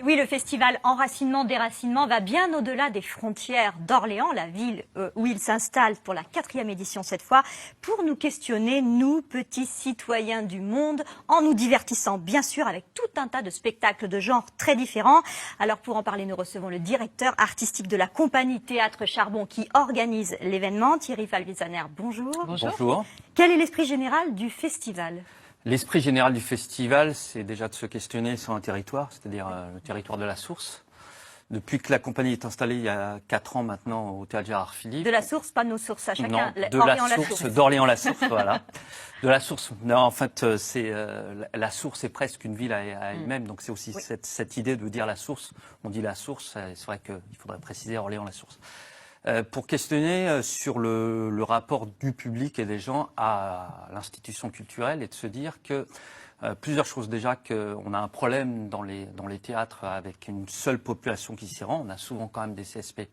Oui, le festival Enracinement, Déracinement va bien au-delà des frontières d'Orléans, la ville où il s'installe pour la 4e édition cette fois, pour nous questionner, nous, petits citoyens du monde, en nous divertissant bien sûr avec tout un tas de spectacles de genres très différents. Alors pour en parler, nous recevons le directeur artistique de la compagnie Théâtre Charbon qui organise l'événement, Thierry Falvisaner. Bonjour. Bonjour. Quel est l'esprit général du festival ? L'esprit général du festival, c'est déjà de se questionner sur un territoire, c'est-à-dire le territoire de la Source. Depuis que la compagnie est installée il y a 4 ans maintenant au Théâtre Gérard Philipe. De la Source, pas nos sources à chacun. Non, de Orléans, la Source, d'Orléans la Source, voilà. De la Source. Non, en fait, c'est la Source est presque une ville à elle-même, donc c'est aussi cette idée de dire la Source. On dit la Source, c'est vrai qu'il faudrait préciser Orléans la Source. Pour questionner sur le rapport du public et des gens à l'institution culturelle et de se dire que plusieurs choses. Déjà qu'on a un problème dans les théâtres avec une seule population qui s'y rend. On a souvent quand même des CSP+,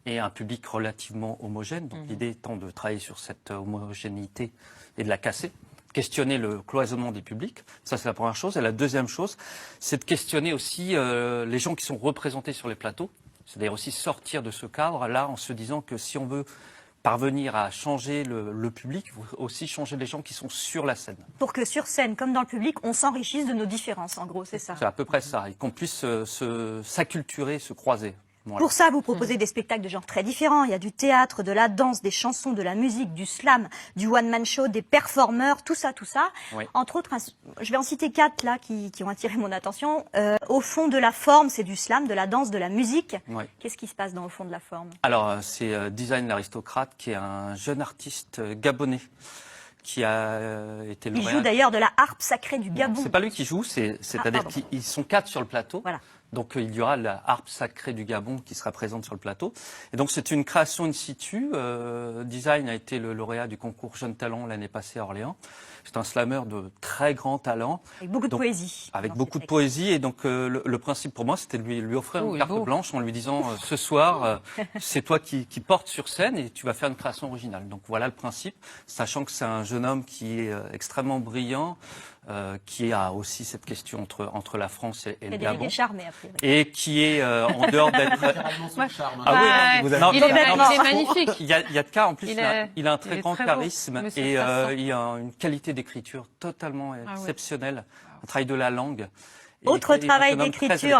et un public relativement homogène. Donc l'idée étant de travailler sur cette homogénéité et de la casser. Questionner le cloisonnement des publics, ça c'est la première chose. Et la deuxième chose, c'est de questionner aussi les gens qui sont représentés sur les plateaux. C'est-à-dire aussi sortir de ce cadre-là en se disant que si on veut parvenir à changer le public, il faut aussi changer les gens qui sont sur la scène. Pour que sur scène, comme dans le public, on s'enrichisse de nos différences, en gros, c'est ça. C'est à peu près ça, et qu'on puisse s'acculturer, se croiser. Voilà. Pour ça, vous proposez des spectacles de genres très différents. Il y a du théâtre, de la danse, des chansons, de la musique, du slam, du one-man show, des performeurs, tout ça. Oui. Entre autres, je vais en citer 4 là qui ont attiré mon attention. Au fond de la forme, c'est du slam, de la danse, de la musique. Oui. Qu'est-ce qui se passe dans Au fond de la forme ? Alors, c'est Design l'aristocrate, qui est un jeune artiste gabonais qui a été lauréat. Il joue d'ailleurs de la harpe sacrée du Gabon. C'est pas lui qui joue, c'est-à-dire qu'ils sont 4 sur le plateau. Voilà. Donc il y aura la harpe sacrée du Gabon qui sera présente sur le plateau. Et donc c'est une création in situ. Design a été le lauréat du concours Jeune Talent l'année passée à Orléans. C'est un slammer de très grand talent. Avec beaucoup de poésie. Avec beaucoup de poésie. Et donc le principe pour moi, c'était de lui offrir une carte blanche en lui disant ce soir, c'est toi qui portes sur scène et tu vas faire une création originale. Donc voilà le principe, sachant que c'est un jeune homme qui est extrêmement brillant, qui a aussi cette question entre la France et le Gabon. Et qui est en dehors d'être... Ah oui, il est magnifique. Il y a de cas, en plus, il a un très grand charisme et il a une qualité d'écriture totalement exceptionnelle, un travail de la langue. Autre travail d'écriture